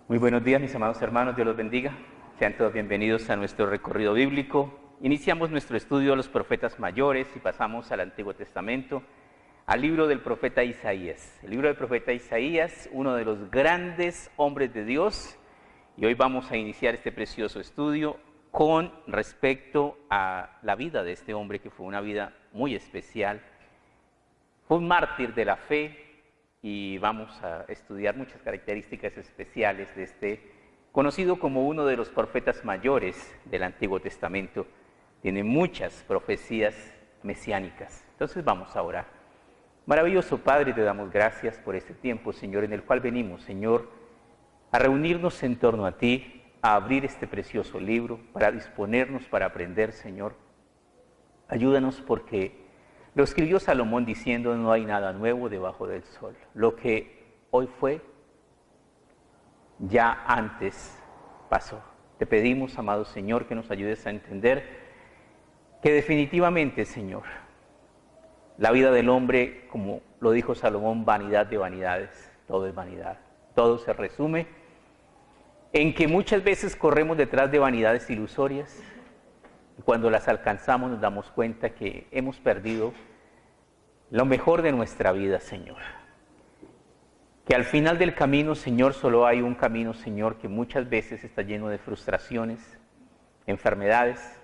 Muy buenos días, mis amados hermanos, Dios los bendiga. Sean todos bienvenidos a nuestro recorrido bíblico. Iniciamos nuestro estudio de los profetas mayores y pasamos al Antiguo Testamento, al libro del profeta Isaías. El libro del profeta Isaías, uno de los grandes hombres de Dios, y hoy vamos a iniciar este precioso estudio con respecto a la vida de este hombre, que fue una vida muy especial. Fue un mártir de la fe, y vamos a estudiar muchas características especiales de este, conocido como uno de los profetas mayores del Antiguo Testamento. Tiene muchas profecías mesiánicas. Entonces vamos a orar. Maravilloso Padre, te damos gracias por este tiempo, Señor, en el cual venimos, Señor, a reunirnos en torno a ti, a abrir este precioso libro, para disponernos para aprender, Señor. Ayúdanos porque lo escribió Salomón diciendo: no hay nada nuevo debajo del sol. Lo que hoy fue, ya antes pasó. Te pedimos, amado Señor, que nos ayudes a entender que definitivamente, Señor, la vida del hombre, como lo dijo Salomón, vanidad de vanidades, todo es vanidad. Todo se resume en que muchas veces corremos detrás de vanidades ilusorias, y cuando las alcanzamos nos damos cuenta que hemos perdido lo mejor de nuestra vida, Señor. Que al final del camino, Señor, solo hay un camino, Señor, que muchas veces está lleno de frustraciones, enfermedades,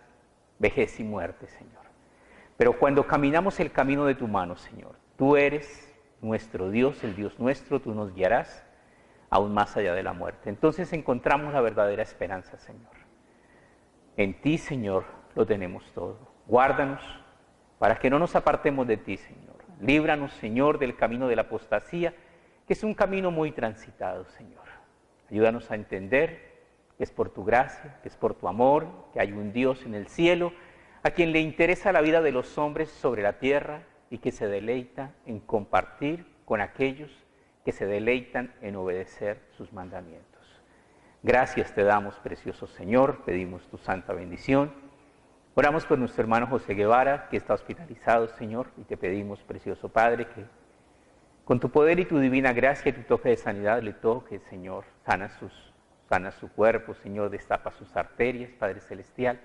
vejez y muerte, Señor. Pero cuando caminamos el camino de tu mano, Señor, tú eres nuestro Dios, el Dios nuestro, tú nos guiarás aún más allá de la muerte. Entonces encontramos la verdadera esperanza, Señor. En ti, Señor, lo tenemos todo. Guárdanos para que no nos apartemos de ti, Señor. Líbranos, Señor, del camino de la apostasía, que es un camino muy transitado, Señor. Ayúdanos a entender que es por tu gracia, que es por tu amor, que hay un Dios en el cielo, a quien le interesa la vida de los hombres sobre la tierra y que se deleita en compartir con aquellos que se deleitan en obedecer sus mandamientos. Gracias te damos, precioso Señor, pedimos tu santa bendición. Oramos por nuestro hermano José Guevara, que está hospitalizado, Señor, y te pedimos, precioso Padre, que con tu poder y tu divina gracia y tu toque de sanidad le toque, Señor, sana su cuerpo, Señor, destapa sus arterias, Padre Celestial.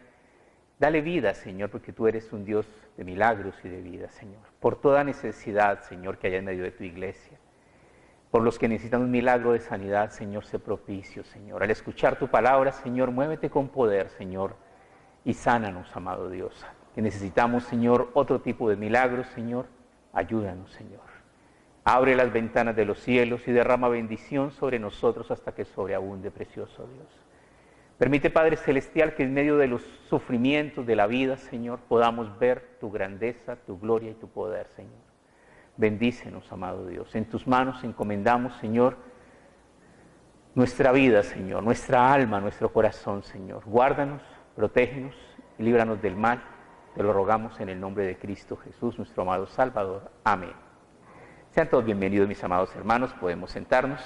Dale vida, Señor, porque tú eres un Dios de milagros y de vida, Señor. Por toda necesidad, Señor, que haya en medio de tu iglesia. Por los que necesitan un milagro de sanidad, Señor, sé propicio, Señor. Al escuchar tu palabra, Señor, muévete con poder, Señor, y sánanos, amado Dios. Que necesitamos, Señor, otro tipo de milagros, Señor. Ayúdanos, Señor. Abre las ventanas de los cielos y derrama bendición sobre nosotros hasta que sobreabunde, precioso Dios. Permite, Padre Celestial, que en medio de los sufrimientos de la vida, Señor, podamos ver tu grandeza, tu gloria y tu poder, Señor. Bendícenos, amado Dios. En tus manos encomendamos, Señor, nuestra vida, Señor, nuestra alma, nuestro corazón, Señor. Guárdanos, protégenos y líbranos del mal. Te lo rogamos en el nombre de Cristo Jesús, nuestro amado Salvador. Amén. Sean todos bienvenidos, mis amados hermanos. Podemos sentarnos.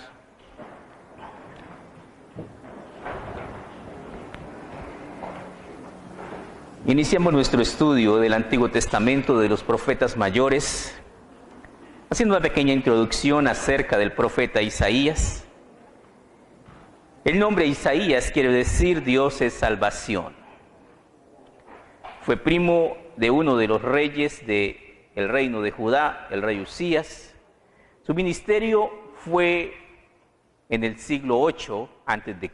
Iniciamos nuestro estudio del Antiguo Testamento de los profetas mayores, haciendo una pequeña introducción acerca del profeta Isaías. El nombre Isaías quiere decir Dios es salvación. Fue primo de uno de los reyes del reino de Judá, el rey Usías. Su ministerio fue en el siglo 8 a.C.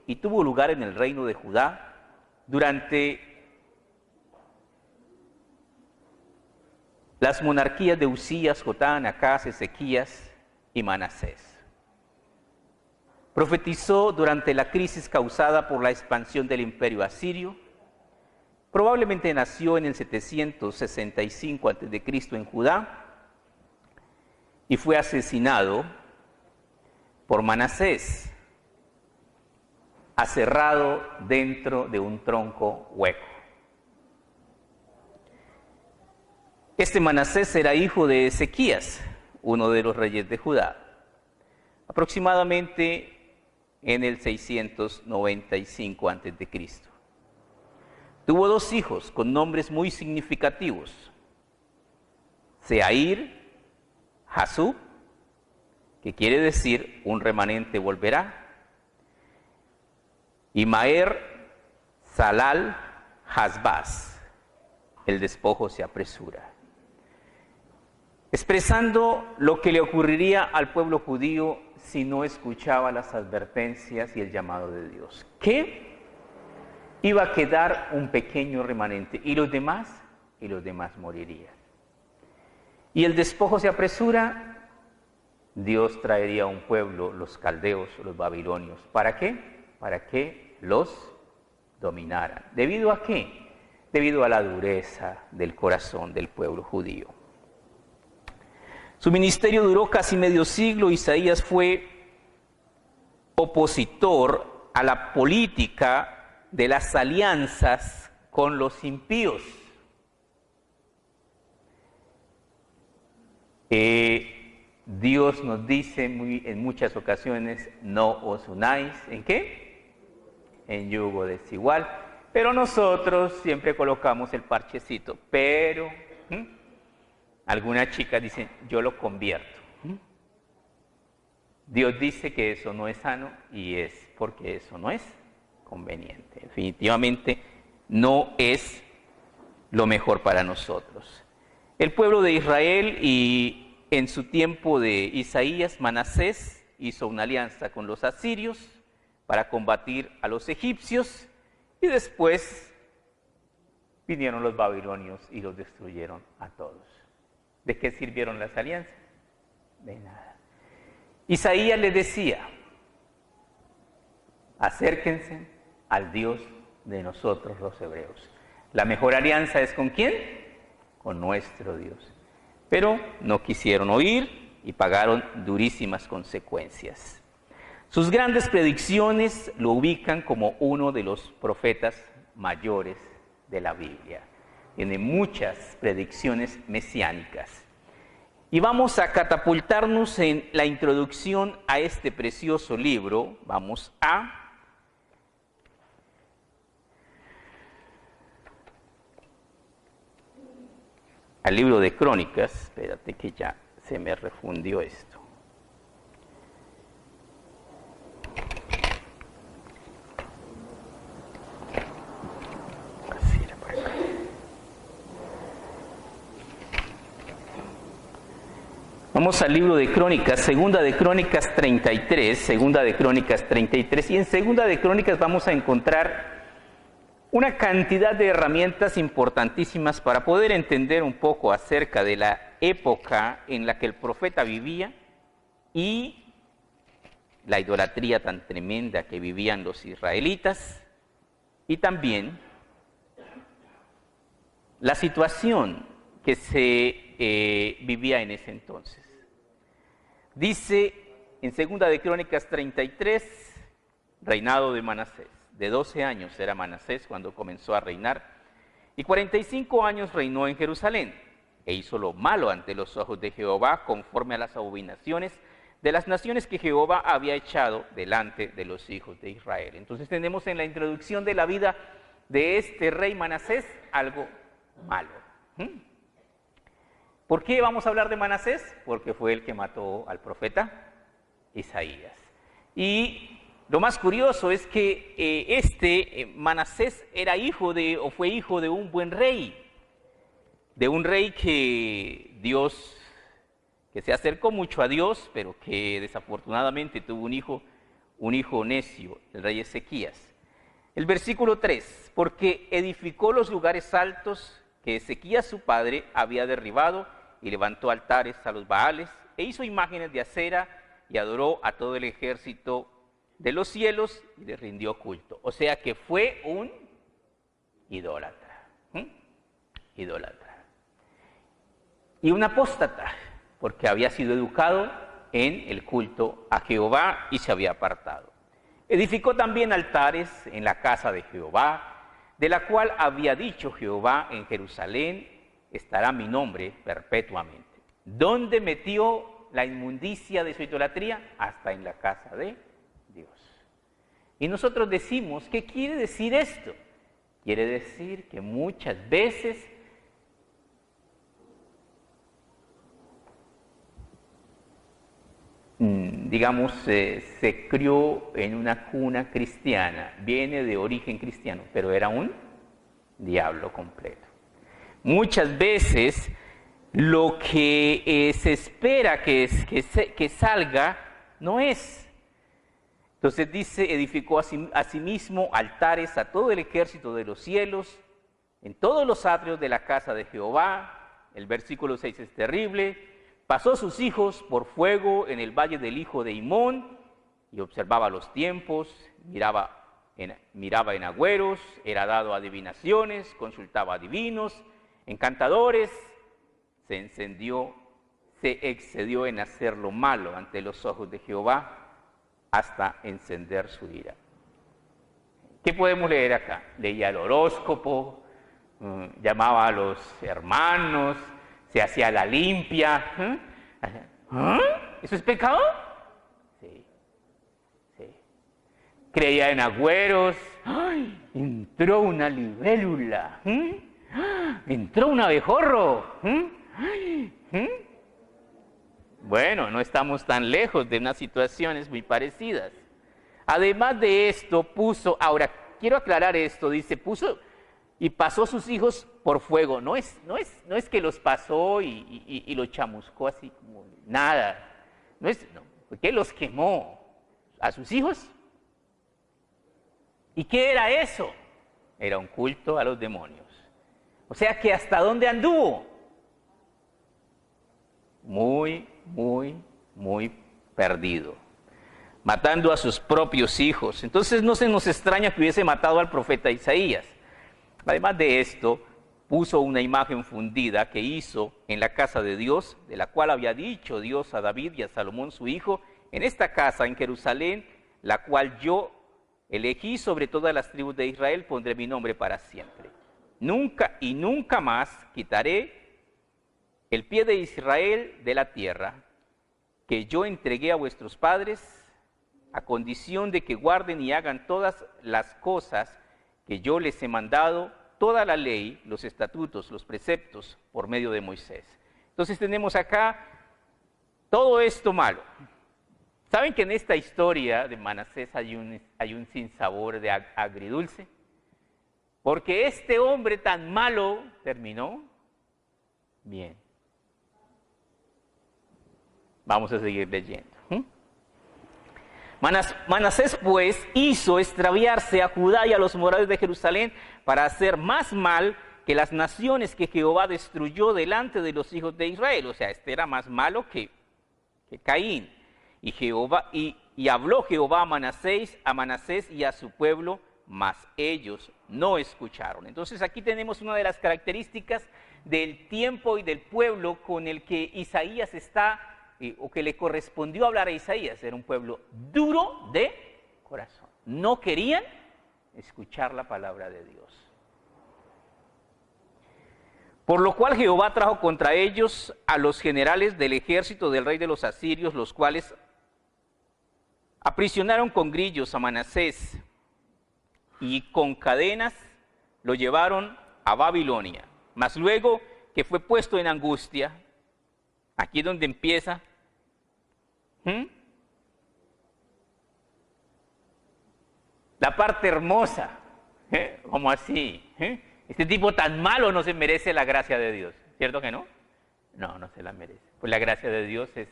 y tuvo lugar en el reino de Judá durante las monarquías de Usías, Jotán, Acaz, Ezequías y Manasés. Profetizó durante la crisis causada por la expansión del imperio asirio. Probablemente nació en el 765 a.C. en Judá y fue asesinado por Manasés, aserrado dentro de un tronco hueco. Este Manasés era hijo de Ezequías, uno de los reyes de Judá, aproximadamente en el 695 a.C. Tuvo dos hijos con nombres muy significativos: Seair, Jasub, que quiere decir un remanente volverá, y Maher Salal Hasbaz, el despojo se apresura, expresando lo que le ocurriría al pueblo judío si no escuchaba las advertencias y el llamado de Dios. Que iba a quedar un pequeño remanente y los demás morirían. Y el despojo se apresura, Dios traería a un pueblo, los caldeos, los babilonios. ¿Para qué? Para que los dominaran. ¿Debido a qué? Debido a la dureza del corazón del pueblo judío. Su ministerio duró casi medio siglo. Isaías fue opositor a la política de las alianzas con los impíos. Dios nos dice en muchas ocasiones, no os unáis, ¿en qué? En yugo desigual. Pero nosotros siempre colocamos el parchecito, pero algunas chicas dicen, yo lo convierto. Dios dice que eso no es sano y es porque eso no es conveniente. Definitivamente no es lo mejor para nosotros. El pueblo de Israel, y en su tiempo de Isaías, Manasés hizo una alianza con los asirios para combatir a los egipcios, y después vinieron los babilonios y los destruyeron a todos. ¿De qué sirvieron las alianzas? De nada. Isaías les decía, acérquense al Dios de nosotros los hebreos. La mejor alianza es ¿con quién? Con nuestro Dios. Pero no quisieron oír y pagaron durísimas consecuencias. Sus grandes predicciones lo ubican como uno de los profetas mayores de la Biblia. Tiene muchas predicciones mesiánicas. Y vamos a catapultarnos en la introducción a este precioso libro. Vamos al libro de Crónicas. Espérate que ya se me refundió esto. Vamos al libro de Crónicas, segunda de Crónicas 33, y en segunda de Crónicas vamos a encontrar una cantidad de herramientas importantísimas para poder entender un poco acerca de la época en la que el profeta vivía y la idolatría tan tremenda que vivían los israelitas, y también la situación que se vivía en ese entonces. Dice en segunda de Crónicas 33, reinado de Manasés. De 12 años era Manasés cuando comenzó a reinar, y 45 años reinó en Jerusalén, e hizo lo malo ante los ojos de Jehová, conforme a las abominaciones de las naciones que Jehová había echado delante de los hijos de Israel. Entonces tenemos en la introducción de la vida de este rey Manasés algo malo. ¿Por qué vamos a hablar de Manasés? Porque fue el que mató al profeta Isaías. Y lo más curioso es que Manasés fue hijo de un buen rey, de un rey que se acercó mucho a Dios, pero que desafortunadamente tuvo un hijo necio, el rey Ezequías. El versículo 3, porque edificó los lugares altos que Ezequías su padre había derribado, y levantó altares a los Baales, e hizo imágenes de acera, y adoró a todo el ejército de los cielos, y le rindió culto. O sea que fue un idólatra. Idólatra. Y un apóstata, porque había sido educado en el culto a Jehová y se había apartado. Edificó también altares en la casa de Jehová, de la cual había dicho Jehová: en Jerusalén estará mi nombre perpetuamente. ¿Dónde metió la inmundicia de su idolatría? Hasta en la casa de Dios. Y nosotros decimos, ¿qué quiere decir esto? Quiere decir que muchas veces digamos, se crió en una cuna cristiana, viene de origen cristiano, pero era un diablo completo. Muchas veces lo que se espera que salga no es. Entonces dice, edificó asimismo altares a todo el ejército de los cielos, en todos los atrios de la casa de Jehová. El versículo 6 es terrible. Pasó sus hijos por fuego en el valle del hijo de Himón, y observaba los tiempos, miraba en agüeros, era dado a adivinaciones, consultaba a divinos, encantadores. Se excedió en hacer lo malo ante los ojos de Jehová, hasta encender su ira. ¿Qué podemos leer acá? Leía el horóscopo, llamaba a los hermanos, se hacía la limpia. ¿Eso es pecado? Sí. Creía en agüeros. ¡Ay! Entró una libélula. Entró un abejorro. Bueno, no estamos tan lejos de unas situaciones muy parecidas. Además de esto, ahora quiero aclarar esto, dice, y pasó sus hijos por fuego. No es que los pasó y los chamuscó así como nada. No, porque los quemó a sus hijos. ¿Y qué era eso? Era un culto a los demonios. O sea que ¿hasta dónde anduvo? Muy perdido, matando a sus propios hijos. Entonces no se nos extraña que hubiese matado al profeta Isaías. Además de esto, puso una imagen fundida que hizo en la casa de Dios, de la cual había dicho Dios a David y a Salomón su hijo: en esta casa en Jerusalén, la cual yo elegí sobre todas las tribus de Israel, pondré mi nombre para siempre. Nunca más quitaré el pie de Israel de la tierra que yo entregué a vuestros padres, a condición de que guarden y hagan todas las cosas que yo les he mandado, toda la ley, los estatutos, los preceptos, por medio de Moisés. Entonces tenemos acá todo esto malo. ¿Saben que en esta historia de Manasés hay un sinsabor de agridulce? Porque este hombre tan malo terminó bien. Vamos a seguir leyendo. Manasés, pues, hizo extraviarse a Judá y a los moradores de Jerusalén para hacer más mal que las naciones que Jehová destruyó delante de los hijos de Israel. O sea, este era más malo que Caín. Y habló Jehová a Manasés y a su pueblo, mas ellos no escucharon. Entonces aquí tenemos una de las características del tiempo y del pueblo con el que Isaías o que le correspondió hablar a Isaías. Era un pueblo duro de corazón. No querían escuchar la palabra de Dios. Por lo cual Jehová trajo contra ellos a los generales del ejército del rey de los asirios, los cuales aprisionaron con grillos a Manasés y con cadenas lo llevaron a Babilonia. Mas luego que fue puesto en angustia, aquí es donde empieza. La parte hermosa. ¿Cómo así? Este tipo tan malo no se merece la gracia de Dios. ¿Cierto que no? No se la merece. Pues la gracia de Dios es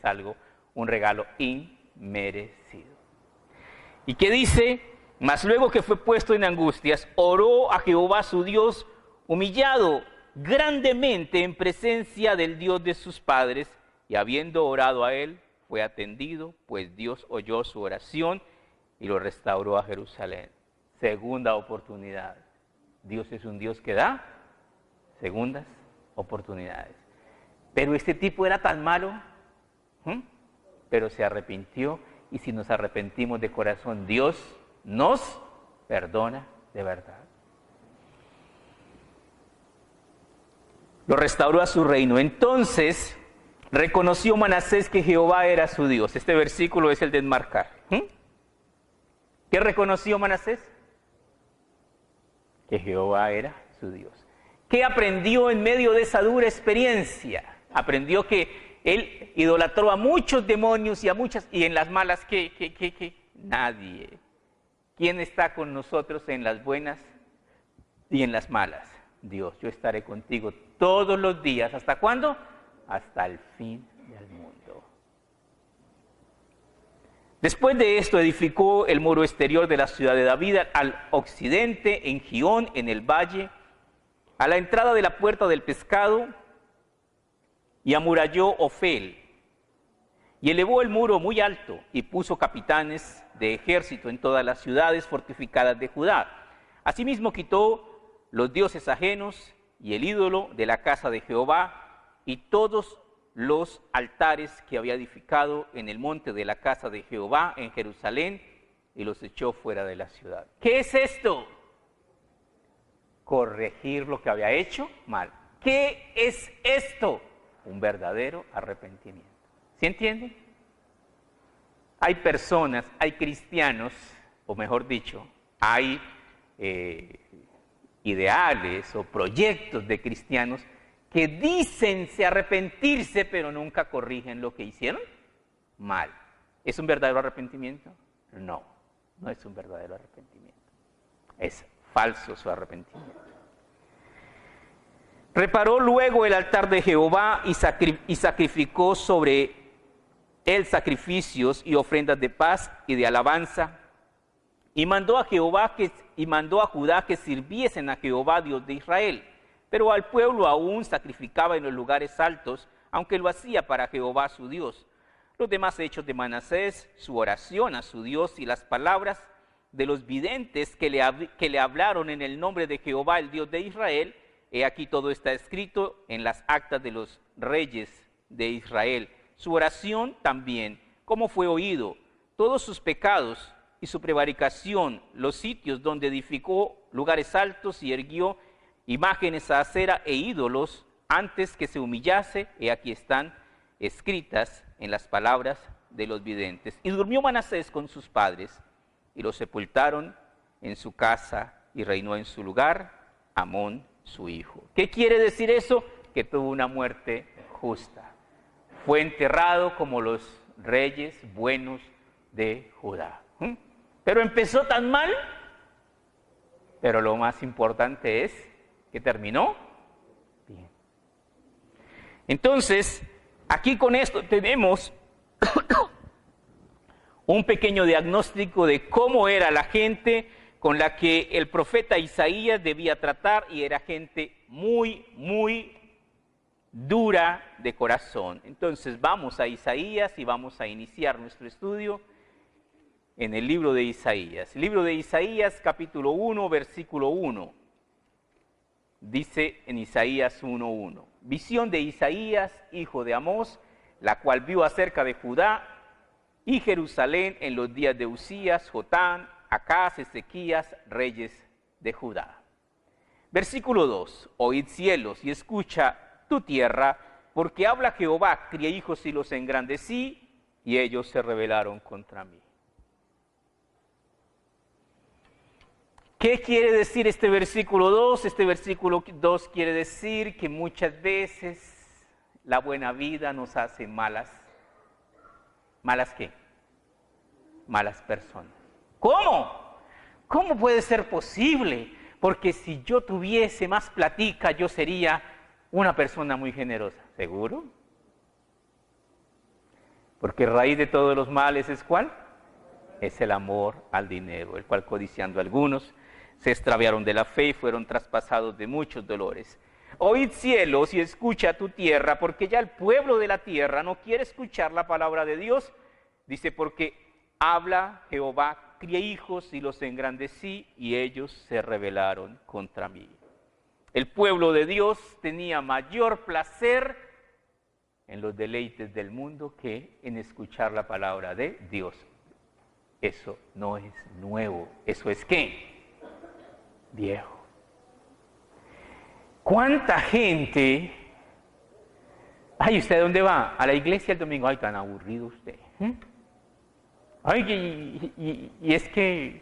un regalo inmerecido. ¿Y qué dice? Mas luego que fue puesto en angustias, oró a Jehová su Dios, humillado grandemente en presencia del Dios de sus padres, y habiendo orado a él, fue atendido, pues Dios oyó su oración y lo restauró a Jerusalén. Segunda oportunidad. Dios es un Dios que da segundas oportunidades. Pero este tipo era tan malo, pero se arrepintió, y si nos arrepentimos de corazón, Dios nos perdona de verdad. Lo restauró a su reino. Entonces reconoció Manasés que Jehová era su Dios. Este versículo es el de enmarcar. ¿Qué reconoció Manasés? Que Jehová era su Dios. ¿Qué aprendió en medio de esa dura experiencia? Aprendió que él idolatró a muchos demonios y a muchas, y en las malas, ¿qué? Nadie. ¿Quién está con nosotros en las buenas y en las malas? Dios, yo estaré contigo todos los días. ¿Hasta cuándo? Hasta el fin del mundo. Después de esto edificó el muro exterior de la ciudad de David al occidente, en Gihón, en el valle, a la entrada de la puerta del pescado, y amuralló Ofel, y elevó el muro muy alto, y puso capitanes de ejército en todas las ciudades fortificadas de Judá. Asimismo quitó los dioses ajenos y el ídolo de la casa de Jehová, y todos los altares que había edificado en el monte de la casa de Jehová en Jerusalén, y los echó fuera de la ciudad. ¿Qué es esto? Corregir lo que había hecho mal. ¿Qué es esto? Un verdadero arrepentimiento. ¿Sí entienden? Hay personas, hay cristianos, o mejor dicho, hay ideales o proyectos de cristianos que dicen arrepentirse, pero nunca corrigen lo que hicieron mal. ¿Es un verdadero arrepentimiento? No, no es un verdadero arrepentimiento. Es falso su arrepentimiento. Reparó luego el altar de Jehová y sacrificó sobre él sacrificios y ofrendas de paz y de alabanza, y mandó a Judá que sirviesen a Jehová, Dios de Israel. Pero al pueblo aún sacrificaba en los lugares altos, aunque lo hacía para Jehová su Dios. Los demás hechos de Manasés, su oración a su Dios y las palabras de los videntes que le hablaron en el nombre de Jehová, el Dios de Israel, he aquí todo está escrito en las actas de los reyes de Israel. Su oración también, cómo fue oído, todos sus pecados y su prevaricación, los sitios donde edificó lugares altos y erguió imágenes a acera e ídolos, antes que se humillase, he aquí están escritas en las palabras de los videntes. Y durmió Manasés con sus padres, y lo sepultaron en su casa, y reinó en su lugar Amón, su hijo. ¿Qué quiere decir eso? Que tuvo una muerte justa. Fue enterrado como los reyes buenos de Judá. Pero empezó tan mal, pero lo más importante es que terminó bien. Entonces, aquí con esto tenemos un pequeño diagnóstico de cómo era la gente con la que el profeta Isaías debía tratar, y era gente muy, muy dura de corazón. Entonces vamos a Isaías y vamos a iniciar nuestro estudio en el libro de Isaías. El libro de Isaías, capítulo 1, versículo 1. Dice en Isaías 1:1, visión de Isaías, hijo de Amós, la cual vio acerca de Judá y Jerusalén en los días de Usías, Jotán, Acaz, Ezequías, reyes de Judá. Versículo 2, oíd cielos y escucha tu tierra, porque habla Jehová, crié hijos y los engrandecí, y ellos se rebelaron contra mí. ¿Qué quiere decir este versículo 2? Este versículo 2 quiere decir que muchas veces la buena vida nos hace malas. ¿Malas qué? Malas personas. ¿Cómo? ¿Cómo puede ser posible? Porque si yo tuviese más platica, yo sería una persona muy generosa. ¿Seguro? Porque raíz de todos los males es ¿cuál? Es el amor al dinero, el cual codiciando algunos se extraviaron de la fe y fueron traspasados de muchos dolores. Oíd cielos y escucha tu tierra, porque ya el pueblo de la tierra no quiere escuchar la palabra de Dios. Dice, porque habla Jehová, crié hijos y los engrandecí, y ellos se rebelaron contra mí. El pueblo de Dios tenía mayor placer en los deleites del mundo que en escuchar la palabra de Dios. Eso no es nuevo. ¿Eso es qué? Viejo. ¿Cuánta gente? Ay, ¿usted dónde va? A la iglesia el domingo. Ay, tan aburrido usted. Ay, y es que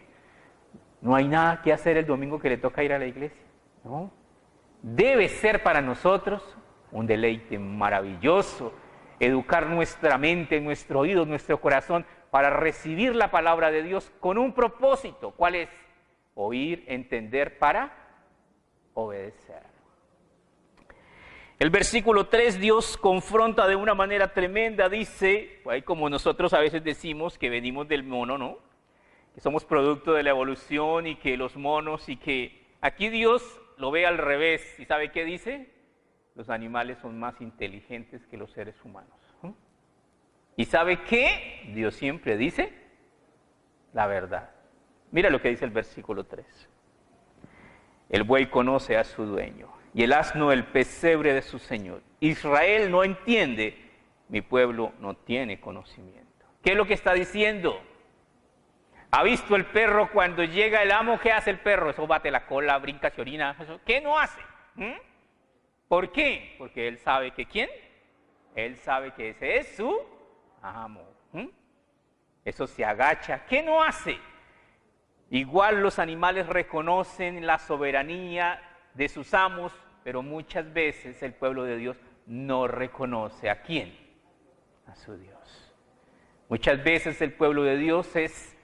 no hay nada que hacer el domingo que le toca ir a la iglesia. No. Debe ser para nosotros un deleite maravilloso educar nuestra mente, nuestro oído, nuestro corazón para recibir la palabra de Dios con un propósito. ¿Cuál es? Oír, entender para obedecer. El versículo 3, Dios confronta de una manera tremenda, dice, ahí como nosotros a veces decimos que venimos del mono, ¿no? Que somos producto de la evolución y que los monos y que aquí Dios lo ve al revés. ¿Y sabe qué dice? Los animales son más inteligentes que los seres humanos. ¿Y sabe qué? Dios siempre dice la verdad. Mira lo que dice el versículo 3. El buey conoce a su dueño y el asno el pesebre de su señor. Israel no entiende, mi pueblo no tiene conocimiento. ¿Qué es lo que está diciendo? ¿Ha visto el perro cuando llega el amo? ¿Qué hace el perro? Eso bate la cola, brinca, se orina. ¿Qué no hace? ¿Por qué? Porque él sabe que ¿quién? Él sabe que ese es su amo. Eso se agacha. ¿Qué no hace? Igual los animales reconocen la soberanía de sus amos, pero muchas veces el pueblo de Dios no reconoce ¿a quién? A su Dios. Muchas veces el pueblo de Dios es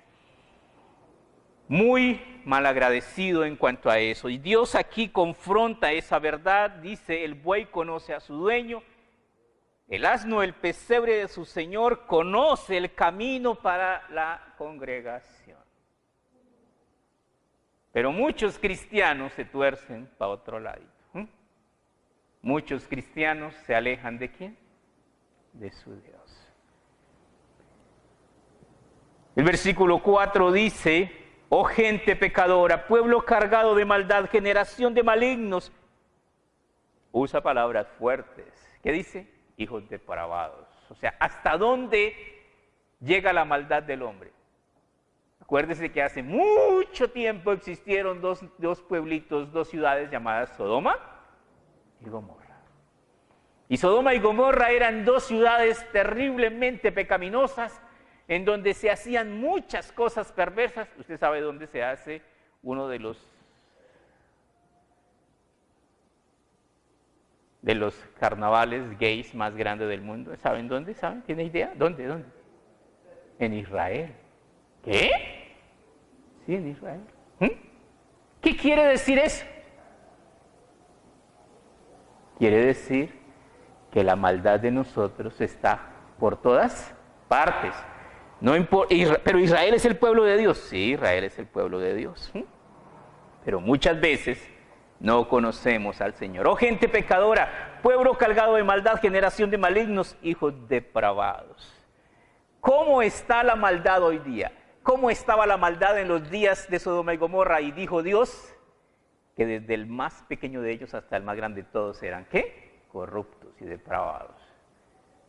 muy malagradecido en cuanto a eso. Y Dios aquí confronta esa verdad, dice, el buey conoce a su dueño, el asno, el pesebre de su señor, conoce el camino para la congregación. Pero muchos cristianos se tuercen para otro lado. Muchos cristianos se alejan ¿de quién? De su Dios. El versículo 4 dice, oh gente pecadora, pueblo cargado de maldad, generación de malignos. Usa palabras fuertes. ¿Qué dice? Hijos depravados. O sea, ¿hasta dónde llega la maldad del hombre? Acuérdese que hace mucho tiempo existieron dos pueblitos, dos ciudades llamadas Sodoma y Gomorra. Y Sodoma y Gomorra eran dos ciudades terriblemente pecaminosas, en donde se hacían muchas cosas perversas. Usted sabe dónde se hace uno de los carnavales gays más grandes del mundo. ¿Saben dónde? ¿Saben? ¿Tiene idea? ¿Dónde? En Israel. ¿Qué? Sí, en Israel. ¿Qué quiere decir eso? Quiere decir que la maldad de nosotros está por todas partes. Pero Israel es el pueblo de Dios. Sí, Israel es el pueblo de Dios. Pero muchas veces no conocemos al Señor. Oh gente pecadora, pueblo cargado de maldad, generación de malignos, hijos depravados. ¿Cómo está la maldad hoy día? ¿Cómo estaba la maldad en los días de Sodoma y Gomorra? Y dijo Dios que desde el más pequeño de ellos hasta el más grande todos eran, ¿qué? Corruptos y depravados.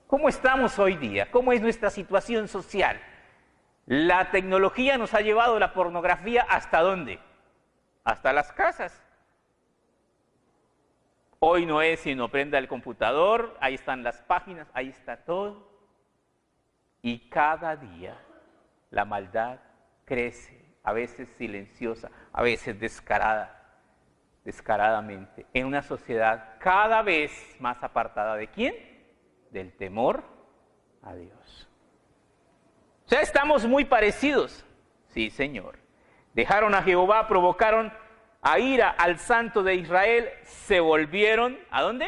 ¿Cómo estamos hoy día? ¿Cómo es nuestra situación social? La tecnología nos ha llevado la pornografía ¿hasta dónde? Hasta las casas. Hoy no es sino prenda el computador, ahí están las páginas, ahí está todo. Y cada día la maldad crece, a veces silenciosa, a veces descaradamente, en una sociedad cada vez más apartada ¿de quién? Del temor a Dios. O sea, estamos muy parecidos. Sí, Señor. Dejaron a Jehová, provocaron a ira al Santo de Israel, se volvieron, ¿a dónde?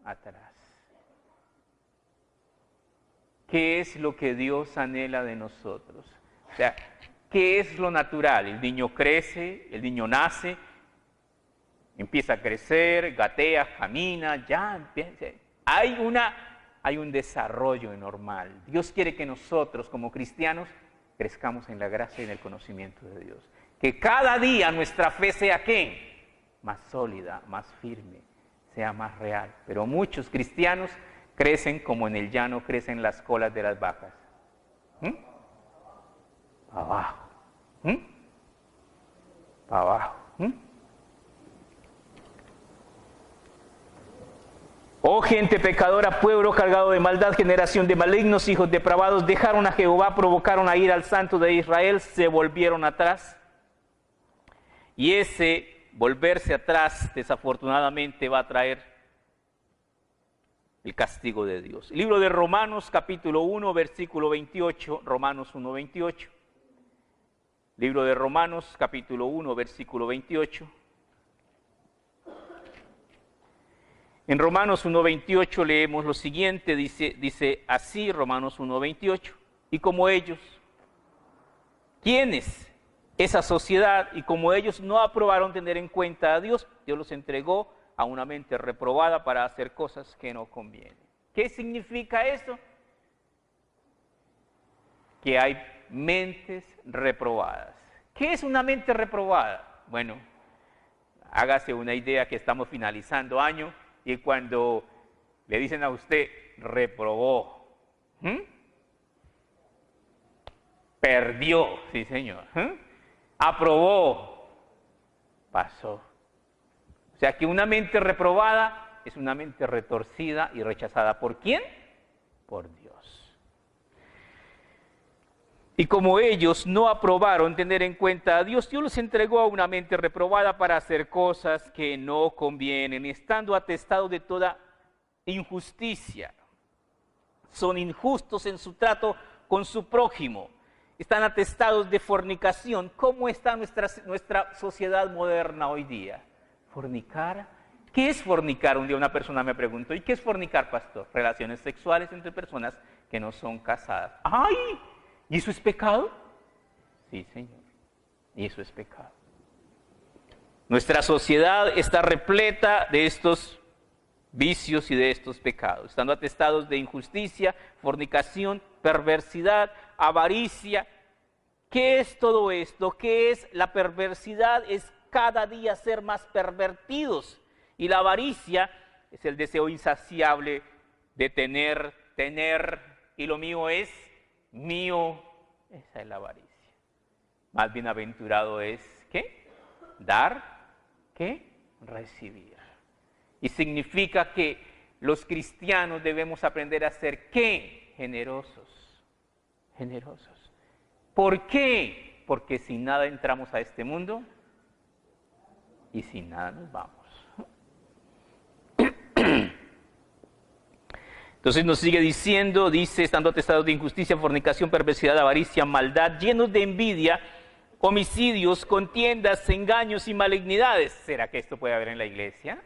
Atrás. ¿Qué es lo que Dios anhela de nosotros? O sea, ¿qué es lo natural? El niño crece, el niño nace, empieza a crecer, gatea, camina, ya empieza. Hay un desarrollo normal. Dios quiere que nosotros como cristianos crezcamos en la gracia y en el conocimiento de Dios. Que cada día nuestra fe sea ¿qué? Más sólida, más firme, sea más real. Pero muchos cristianos crecen como en el llano crecen las colas de las vacas. Para abajo. Para abajo. Oh gente pecadora, pueblo cargado de maldad, generación de malignos, hijos depravados, dejaron a Jehová, provocaron a ira al Santo de Israel, se volvieron atrás. Y ese volverse atrás, desafortunadamente, va a traer el castigo de Dios. El libro de Romanos, capítulo 1, versículo 28, Romanos 1, 28. Libro de Romanos, capítulo 1, versículo 28. En Romanos 1, 28 leemos lo siguiente, dice así, Romanos 1, 28. Y como ellos, ¿quiénes? Esa sociedad, y como ellos no aprobaron tener en cuenta a Dios, Dios los entregó a una mente reprobada para hacer cosas que no convienen. ¿Qué significa eso? Que hay mentes reprobadas. ¿Qué es una mente reprobada? Bueno, hágase una idea que estamos finalizando año y cuando le dicen a usted, reprobó, perdió, sí señor, aprobó, pasó. O sea que una mente reprobada es una mente retorcida y rechazada. ¿Por quién? Por Dios. Y como ellos no aprobaron tener en cuenta a Dios, Dios los entregó a una mente reprobada para hacer cosas que no convienen, estando atestados de toda injusticia. Son injustos en su trato con su prójimo. Están atestados de fornicación. ¿Cómo está nuestra sociedad moderna hoy día? Fornicar. ¿Qué es fornicar? Un día una persona me preguntó, ¿y qué es fornicar, pastor? Relaciones sexuales entre personas que no son casadas. ¡Ay! ¿Y eso es pecado? Sí, señor. Y eso es pecado. Nuestra sociedad está repleta de estos vicios y de estos pecados, estando atestados de injusticia, fornicación, perversidad, avaricia. ¿Qué es todo esto? ¿Qué es la perversidad? Es cada día ser más pervertidos. Y la avaricia es el deseo insaciable de tener, y lo mío es mío. Esa es la avaricia. Más bienaventurado es, ¿qué? Dar, ¿qué? Recibir. Y significa que los cristianos debemos aprender a ser, ¿qué? Generosos. Generosos. ¿Por qué? Porque sin nada entramos a este mundo y sin nada nos vamos. Entonces nos sigue diciendo, dice, estando atestados de injusticia, fornicación, perversidad, avaricia, maldad, llenos de envidia, homicidios, contiendas, engaños y malignidades. ¿Será que esto puede haber en la iglesia?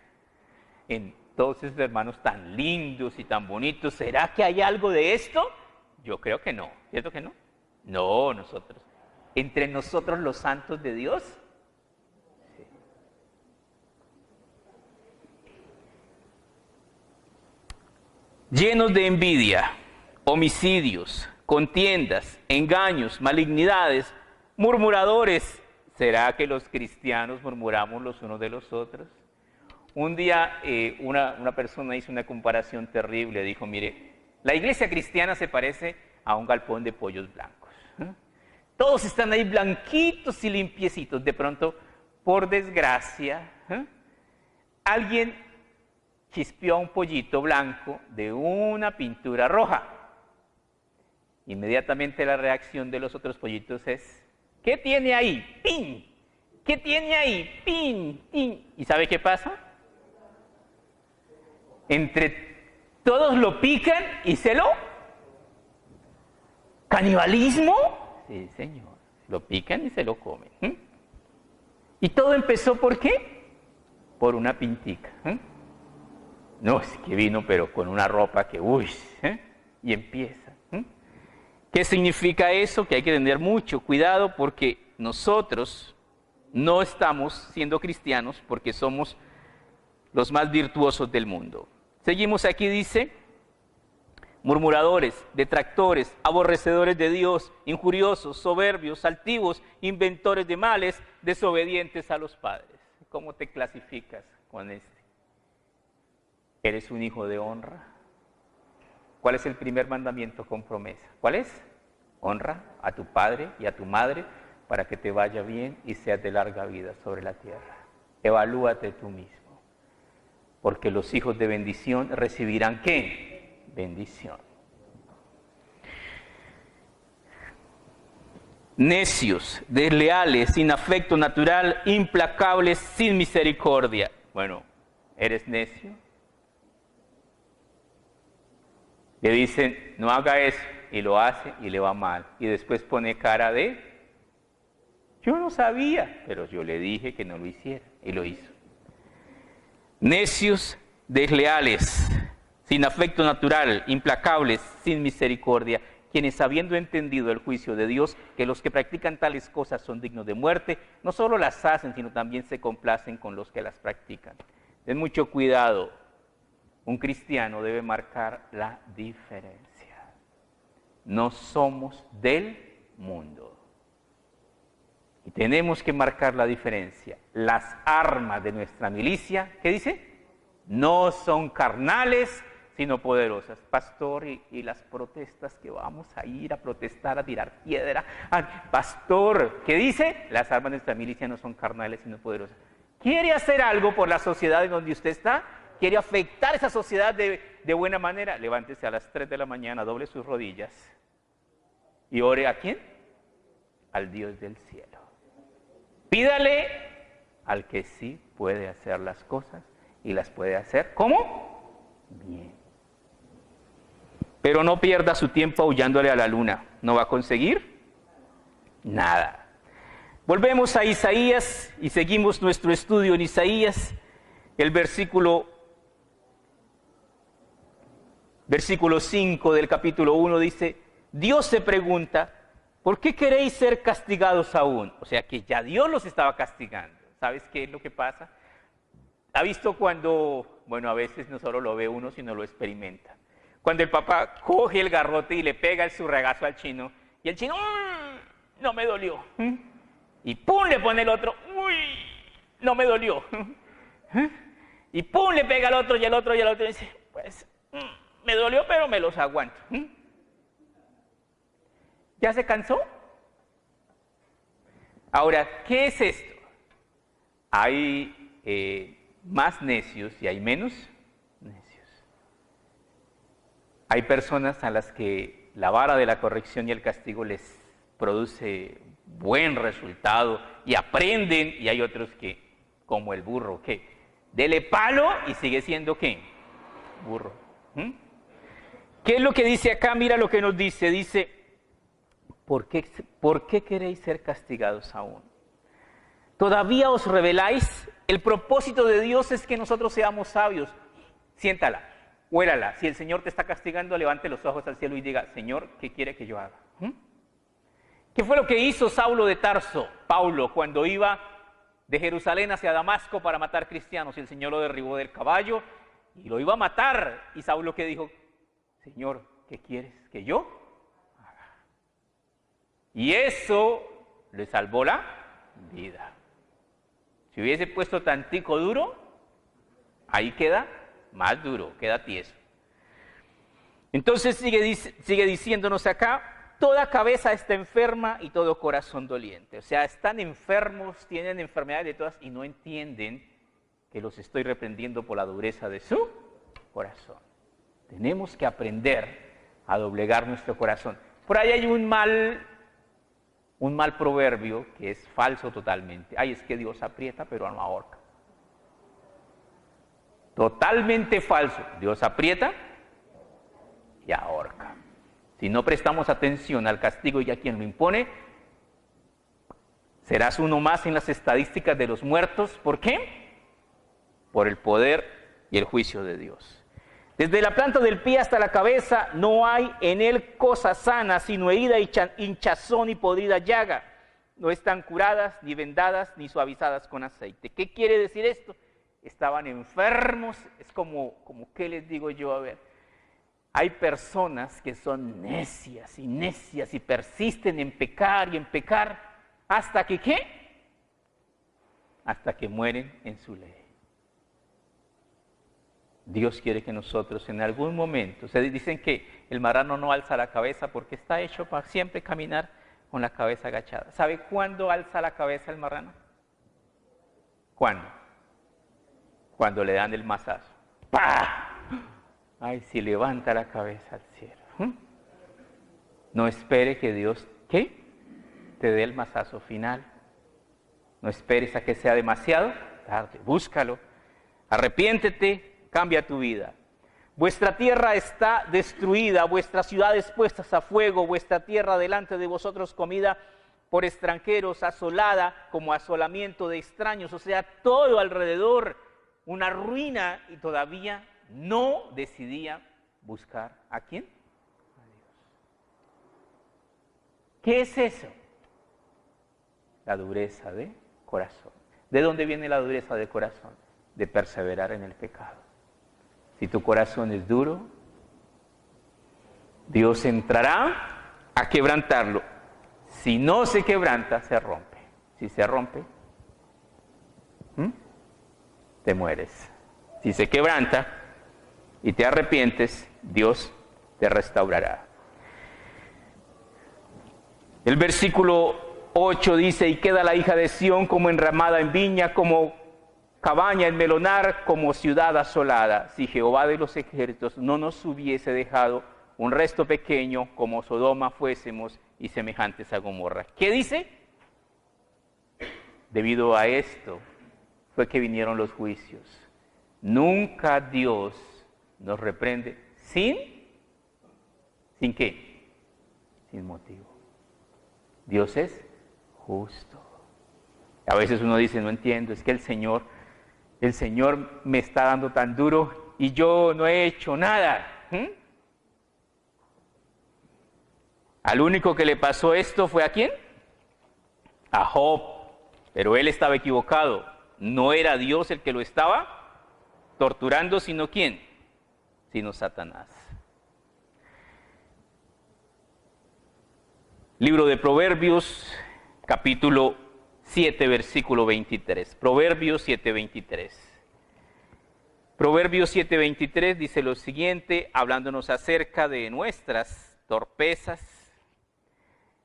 Entonces, hermanos tan lindos y tan bonitos, ¿será que hay algo de esto? Yo creo que no. ¿Cierto que no? No, nosotros. Entre nosotros los santos de Dios. Sí. Llenos de envidia, homicidios, contiendas, engaños, malignidades, murmuradores. ¿Será que los cristianos murmuramos los unos de los otros? Un día una persona hizo una comparación terrible, dijo, mire, la iglesia cristiana se parece a un galpón de pollos blancos. Todos están ahí blanquitos y limpiecitos. De pronto, por desgracia, alguien chispeó a un pollito blanco de una pintura roja. Inmediatamente la reacción de los otros pollitos es, ¿qué tiene ahí? ¡Pin! ¿Qué tiene ahí? ¡Pin! ¡Pin! ¿Y sabe qué pasa? Entre todos lo pican y se lo... ¿Canibalismo? Sí, señor. Lo pican y se lo comen. ¿Y todo empezó por qué? Por una pintica. No, es que vino, pero con una ropa que, uy, y empieza. ¿Qué significa eso? Que hay que tener mucho cuidado porque nosotros no estamos siendo cristianos porque somos los más virtuosos del mundo. Seguimos aquí, dice, murmuradores, detractores, aborrecedores de Dios, injuriosos, soberbios, altivos, inventores de males, desobedientes a los padres. ¿Cómo te clasificas con este? ¿Eres un hijo de honra? ¿Cuál es el primer mandamiento con promesa? ¿Cuál es? Honra a tu padre y a tu madre para que te vaya bien y seas de larga vida sobre la tierra. Evalúate tú mismo. Porque los hijos de bendición recibirán ¿qué? Bendición. Necios, desleales, sin afecto natural, implacables, sin misericordia. Bueno, ¿eres necio? Le dicen, no haga eso, y lo hace y le va mal. Y después pone cara de, yo no sabía, pero yo le dije que no lo hiciera, y lo hizo. Necios, desleales, sin afecto natural, implacables, sin misericordia, quienes habiendo entendido el juicio de Dios, que los que practican tales cosas son dignos de muerte, no solo las hacen, sino también se complacen con los que las practican. Ten mucho cuidado, un cristiano debe marcar la diferencia. No somos del mundo. Y tenemos que marcar la diferencia. Las armas de nuestra milicia, ¿qué dice? No son carnales, sino poderosas. Pastor, y las protestas que vamos a ir a protestar, a tirar piedra. Pastor, ¿qué dice? Las armas de nuestra milicia no son carnales, sino poderosas. ¿Quiere hacer algo por la sociedad en donde usted está? ¿Quiere afectar esa sociedad de buena manera? Levántese a las 3 de la mañana, doble sus rodillas y ore ¿a quién? Al Dios del cielo. Pídale al que sí puede hacer las cosas y las puede hacer, ¿cómo? Bien. Pero no pierda su tiempo aullándole a la luna. ¿No va a conseguir? Nada. Volvemos a Isaías y seguimos nuestro estudio en Isaías. El versículo 5 del capítulo 1 dice, Dios se pregunta, ¿por qué queréis ser castigados aún? O sea que ya Dios los estaba castigando. ¿Sabes qué es lo que pasa? ¿Ha visto cuando, bueno, a veces no solo lo ve uno, sino lo experimenta? Cuando el papá coge el garrote y le pega su regazo al chino, y el chino, no me dolió. Y pum, le pone el otro, uy, no me dolió. Y pum, le pega al otro y al otro y al otro, y dice, pues, me dolió, pero me los aguanto. ¿Ya se cansó? Ahora, ¿qué es esto? Hay más necios y hay menos necios. Hay personas a las que la vara de la corrección y el castigo les produce buen resultado y aprenden, y hay otros que, como el burro, que dele palo y sigue siendo ¿qué? Burro. ¿Qué es lo que dice acá? Mira lo que nos dice. Dice, ¿por qué queréis ser castigados aún? ¿Todavía os rebeláis? El propósito de Dios es que nosotros seamos sabios. Siéntala, huélala. Si el Señor te está castigando, levante los ojos al cielo y diga, Señor, ¿qué quiere que yo haga? ¿Qué fue lo que hizo Saulo de Tarso, Paulo, cuando iba de Jerusalén hacia Damasco para matar cristianos? Y el Señor lo derribó del caballo y lo iba a matar. Y Saulo que dijo, Señor, ¿qué quieres que yo haga? Y eso le salvó la vida. Si hubiese puesto tantico duro, ahí queda más duro, queda tieso. Entonces sigue diciéndonos acá, toda cabeza está enferma y todo corazón doliente. O sea, están enfermos, tienen enfermedades de todas y no entienden que los estoy reprendiendo por la dureza de su corazón. Tenemos que aprender a doblegar nuestro corazón. Por ahí hay un mal proverbio que es falso totalmente. Ay, es que Dios aprieta pero no ahorca. Totalmente falso. Dios aprieta y ahorca. Si no prestamos atención al castigo y a quien lo impone, serás uno más en las estadísticas de los muertos. ¿Por qué? Por el poder y el juicio de Dios. Desde la planta del pie hasta la cabeza no hay en él cosa sana, sino herida, hinchazón y podrida llaga. No están curadas, ni vendadas, ni suavizadas con aceite. ¿Qué quiere decir esto? Estaban enfermos, es como ¿qué les digo yo? A ver, hay personas que son necias y persisten en pecar y en pecar, ¿hasta que qué? Hasta que mueren en su ley. Dios quiere que nosotros en algún momento, ustedes dicen que el marrano no alza la cabeza porque está hecho para siempre caminar con la cabeza agachada. ¿Sabe cuándo alza la cabeza el marrano? ¿Cuándo? Cuando le dan el mazazo. ¡Pah! Ay, si levanta la cabeza al cielo. No espere que Dios, ¿qué? Te dé el mazazo final. No esperes a que sea demasiado tarde. Búscalo. Arrepiéntete. Cambia tu vida. Vuestra tierra está destruida, vuestras ciudades puestas a fuego, vuestra tierra delante de vosotros comida por extranjeros, asolada como asolamiento de extraños, o sea, todo alrededor, una ruina, y todavía no decidía buscar ¿a quién? A Dios. ¿Qué es eso? La dureza de corazón. ¿De dónde viene la dureza de corazón? De perseverar en el pecado. Si tu corazón es duro, Dios entrará a quebrantarlo. Si no se quebranta, se rompe. Si se rompe, te mueres. Si se quebranta y te arrepientes, Dios te restaurará. El versículo 8 dice, y queda la hija de Sión como enramada en viña, como cabaña en melonar, como ciudad asolada. Si Jehová de los ejércitos no nos hubiese dejado un resto pequeño, como Sodoma fuésemos y semejantes a Gomorra. ¿Qué dice? Debido a esto fue que vinieron los juicios. Nunca Dios nos reprende ¿sin qué? Sin motivo. Dios es justo. A veces uno dice, no entiendo, es que el Señor me está dando tan duro y yo no he hecho nada. Al único que le pasó esto fue ¿a quién? A Job. Pero él estaba equivocado. No era Dios el que lo estaba torturando, sino ¿quién? Sino Satanás. Libro de Proverbios, capítulo 7, versículo 23. Proverbios 7, 23. Proverbios 7, 23 dice lo siguiente, hablándonos acerca de nuestras torpezas.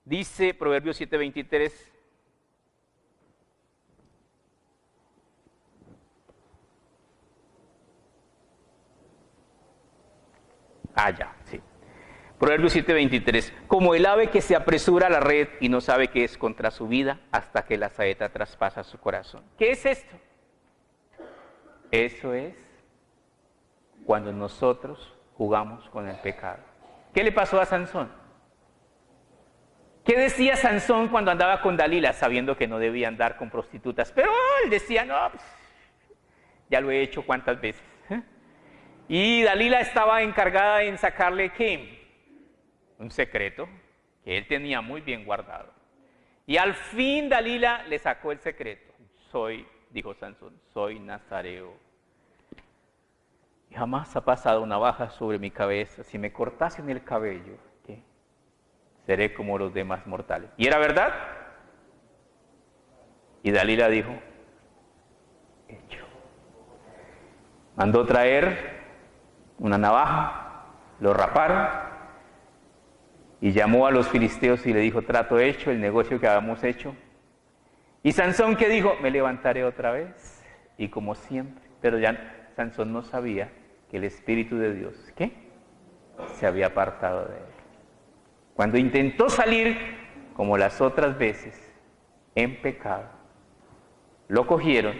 Dice Proverbios 7, 23. Ya, sí. Proverbios 7, 23. Como el ave que se apresura a la red y no sabe que es contra su vida hasta que la saeta traspasa su corazón. ¿Qué es esto? Eso es cuando nosotros jugamos con el pecado. ¿Qué le pasó a Sansón? ¿Qué decía Sansón cuando andaba con Dalila sabiendo que no debía andar con prostitutas? Pero él decía, no, pues, ya lo he hecho cuántas veces. Y Dalila estaba encargada en sacarle ¿qué? Un secreto que él tenía muy bien guardado. Y al fin Dalila le sacó el secreto. Dijo Sansón, soy nazareo. Y jamás ha pasado navaja sobre mi cabeza. Si me cortasen el cabello, ¿qué? Seré como los demás mortales. ¿Y era verdad? Y Dalila dijo, hecho. Mandó traer una navaja, lo raparon y llamó a los filisteos y le dijo, trato hecho, el negocio que habíamos hecho. Y Sansón, ¿qué dijo? Me levantaré otra vez y como siempre. Pero ya Sansón no sabía que el Espíritu de Dios, ¿qué? Se había apartado de él. Cuando intentó salir, como las otras veces, en pecado, lo cogieron,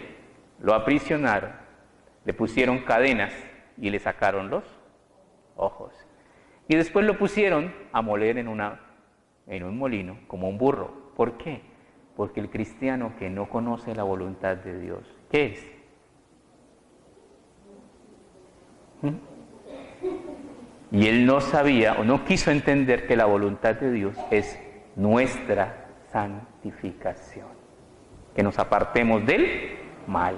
lo aprisionaron, le pusieron cadenas y le sacaron los ojos. Y después lo pusieron a moler en un molino, como un burro. ¿Por qué? Porque el cristiano que no conoce la voluntad de Dios, ¿qué es? Y él no sabía o no quiso entender que la voluntad de Dios es nuestra santificación, que nos apartemos del mal.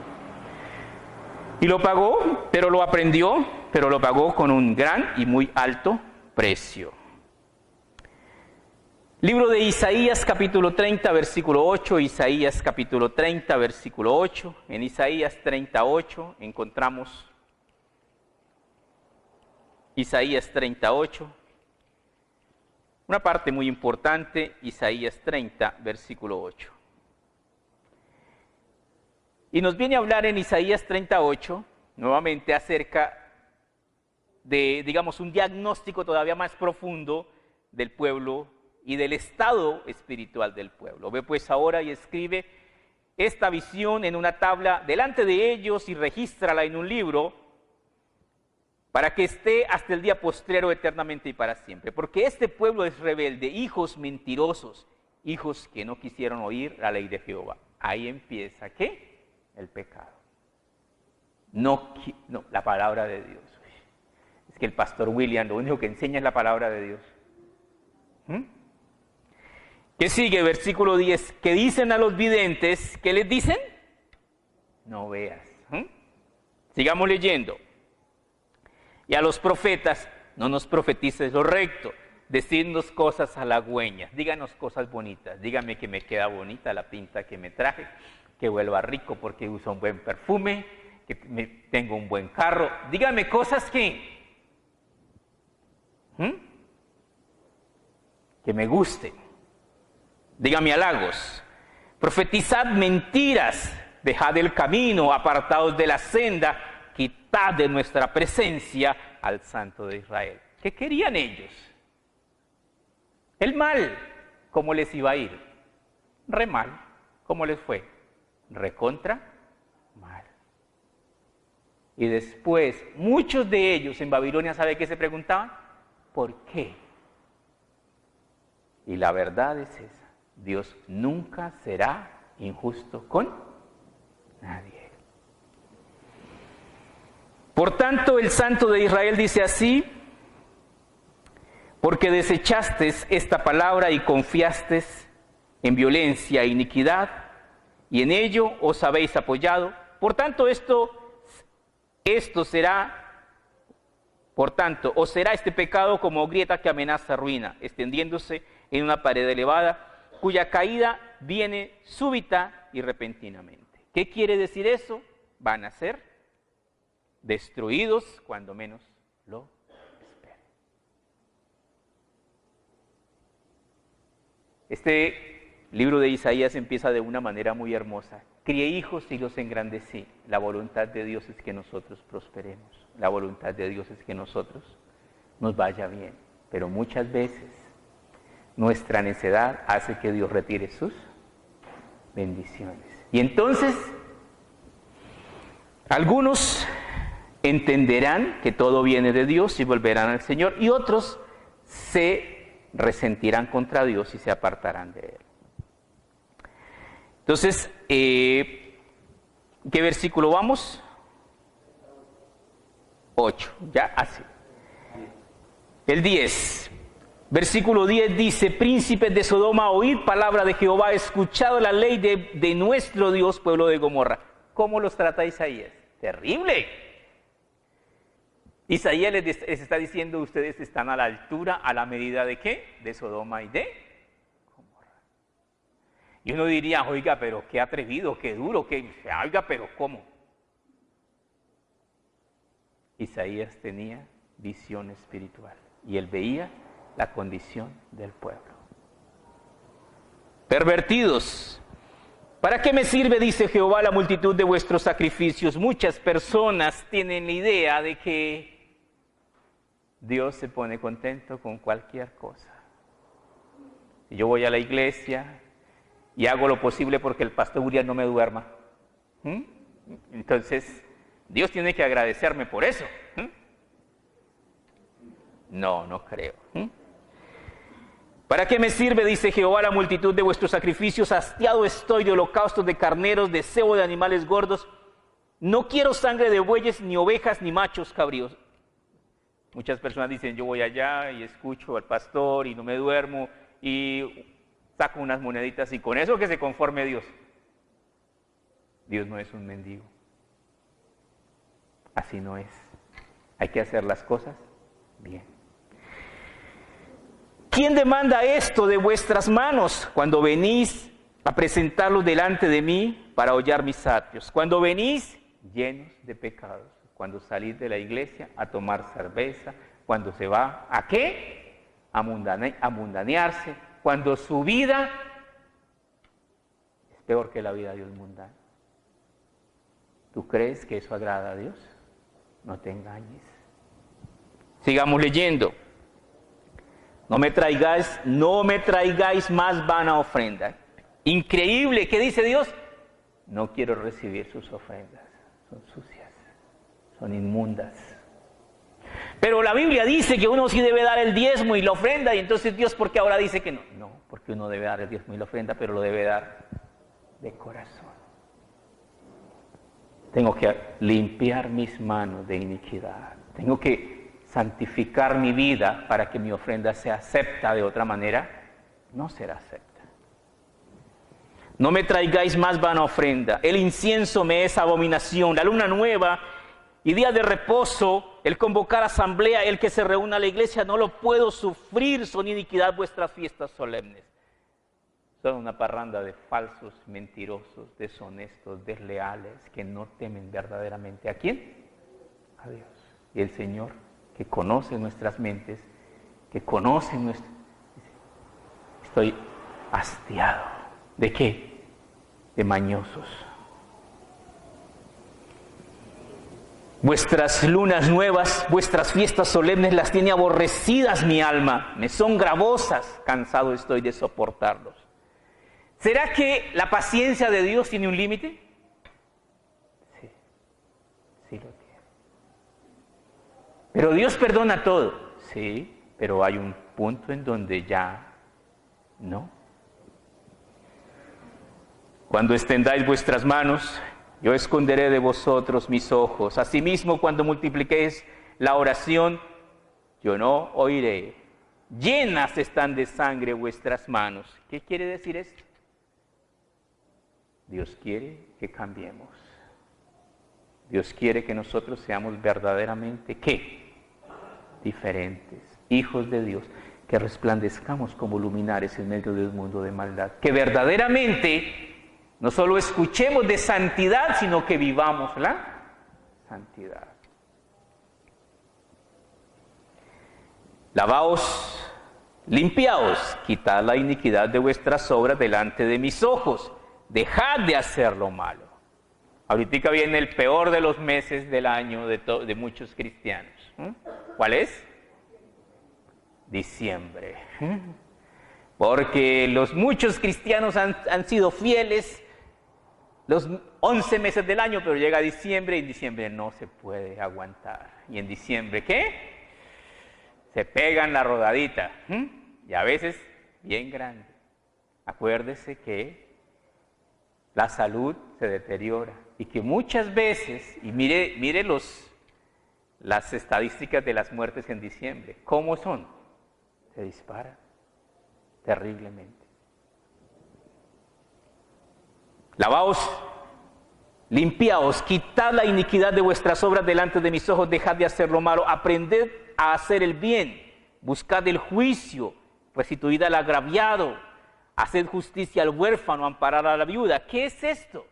Y lo pagó, pero lo aprendió, pero lo pagó con un gran y muy alto precio. Libro de Isaías capítulo 30 versículo 8, Isaías capítulo 30 versículo 8. En Isaías 38 encontramos Isaías 38, una parte muy importante, Isaías 30 versículo 8. Y nos viene a hablar en Isaías 38, nuevamente acerca de, digamos, un diagnóstico todavía más profundo del pueblo y del estado espiritual del pueblo. Ve pues ahora y escribe esta visión en una tabla delante de ellos y regístrala en un libro para que esté hasta el día postrero eternamente y para siempre. Porque este pueblo es rebelde, hijos mentirosos, hijos que no quisieron oír la ley de Jehová. Ahí empieza, ¿qué? El pecado. No, la palabra de Dios. Es que el pastor William lo único que enseña es la palabra de Dios. ¿Qué sigue? Versículo 10. ¿Qué dicen a los videntes? ¿Qué les dicen? No veas. Sigamos leyendo. Y a los profetas, no nos profetices lo recto, decidnos cosas halagüeñas, díganos cosas bonitas, dígame que me queda bonita la pinta que me traje, que vuelva rico porque uso un buen perfume, que tengo un buen carro, dígame cosas que me gusten, dígame halagos, profetizad mentiras, dejad el camino, apartaos de la senda, quitad de nuestra presencia al Santo de Israel. ¿Qué querían ellos? El mal, ¿cómo les iba a ir? Re mal. ¿Cómo les fue? Recontra mal. Y después, muchos de ellos en Babilonia, ¿sabe qué se preguntaban? ¿Por qué? Y la verdad es esa. Dios nunca será injusto con nadie. Por tanto, el Santo de Israel dice así: porque desechaste esta palabra y confiaste en violencia e iniquidad, y en ello os habéis apoyado. Por tanto, os será este pecado como grieta que amenaza ruina, extendiéndose en una pared elevada, cuya caída viene súbita y repentinamente. ¿Qué quiere decir eso? Van a ser destruidos cuando menos lo esperen. Este libro de Isaías empieza de una manera muy hermosa. Crié hijos y los engrandecí. La voluntad de Dios es que nosotros prosperemos. La voluntad de Dios es que nosotros nos vaya bien. Pero muchas veces nuestra necedad hace que Dios retire sus bendiciones. Y entonces, algunos entenderán que todo viene de Dios y volverán al Señor, y otros se resentirán contra Dios y se apartarán de Él. Entonces, ¿qué versículo vamos? 8, ya así. El 10. Versículo 10 dice: príncipes de Sodoma, oíd palabra de Jehová, escuchad la ley de nuestro Dios, pueblo de Gomorra. ¿Cómo los trata Isaías? Terrible. Isaías les está diciendo: ustedes están a la altura, a la medida de ¿qué? De Sodoma y de Gomorra. Y uno diría: oiga, pero qué atrevido, qué duro, oiga, pero ¿cómo? Isaías tenía visión espiritual y él veía la condición del pueblo. Pervertidos. ¿Para qué me sirve, dice Jehová, la multitud de vuestros sacrificios? Muchas personas tienen la idea de que Dios se pone contento con cualquier cosa. Si yo voy a la iglesia y hago lo posible porque el pastor Urias no me duerma, entonces Dios tiene que agradecerme por eso. No creo. ¿Para qué me sirve, dice Jehová, la multitud de vuestros sacrificios? Hastiado estoy de holocaustos de carneros, de cebo de animales gordos. No quiero sangre de bueyes, ni ovejas, ni machos cabríos. Muchas personas dicen: yo voy allá y escucho al pastor y no me duermo y saco unas moneditas y con eso que se conforme Dios. Dios no es un mendigo. Así no es. Hay que hacer las cosas bien. ¿Quién demanda esto de vuestras manos cuando venís a presentarlo delante de mí para hollar mis atrios? Cuando venís llenos de pecados, cuando salís de la iglesia a tomar cerveza, cuando se va ¿a qué? A mundanearse, cuando su vida es peor que la vida de un mundano. ¿Tú crees que eso agrada a Dios? No te engañes. Sigamos leyendo. No me traigáis más vana ofrenda. Increíble, ¿qué dice Dios? No quiero recibir sus ofrendas. Son sucias, son inmundas. Pero la Biblia dice que uno sí debe dar el diezmo y la ofrenda, y entonces Dios, ¿por qué ahora dice que no? No, porque uno debe dar el diezmo y la ofrenda, pero lo debe dar de corazón. Tengo que limpiar mis manos de iniquidad. Tengo que santificar mi vida para que mi ofrenda sea acepta. De otra manera, no será acepta. No me traigáis más vana ofrenda. El incienso me es abominación. La luna nueva y día de reposo, el convocar asamblea, el que se reúna a la iglesia, no lo puedo sufrir. Son iniquidad vuestras fiestas solemnes. Son una parranda de falsos, mentirosos, deshonestos, desleales, que no temen verdaderamente. ¿A quién? A Dios. Y el Señor, que conoce nuestras mentes, que conoce nuestro... Estoy hastiado. ¿De qué? De mañosos. Vuestras lunas nuevas, vuestras fiestas solemnes las tiene aborrecidas mi alma. Me son gravosas, cansado estoy de soportarlos. ¿Será que la paciencia de Dios tiene un límite? Sí, sí lo tiene. Pero Dios perdona todo. Sí, pero hay un punto en donde ya no. Cuando extendáis vuestras manos, yo esconderé de vosotros mis ojos. Asimismo, cuando multipliquéis la oración, yo no oiré. Llenas están de sangre vuestras manos. ¿Qué quiere decir esto? Dios quiere que cambiemos. Dios quiere que nosotros seamos verdaderamente, ¿qué? Diferentes, hijos de Dios, que resplandezcamos como luminares en medio de un mundo de maldad. Que verdaderamente no solo escuchemos de santidad, sino que vivamos la santidad. Lavaos, limpiaos, quitad la iniquidad de vuestras obras delante de mis ojos. Dejad de hacer lo malo. Ahorita viene el peor de los meses del año de muchos cristianos. ¿Cuál es? Diciembre. Porque los muchos cristianos han sido fieles los 11 meses del año, pero llega diciembre y en diciembre no se puede aguantar. Y en diciembre, ¿qué? Se pegan la rodadita. Y a veces bien grande. Acuérdese que la salud se deteriora y que muchas veces, y mire las estadísticas de las muertes en diciembre, ¿cómo son? Se disparan terriblemente. Lavaos, limpiaos, quitad la iniquidad de vuestras obras delante de mis ojos, dejad de hacer lo malo, aprended a hacer el bien, buscad el juicio, restituid al agraviado, haced justicia al huérfano, amparad a la viuda. ¿Qué es esto?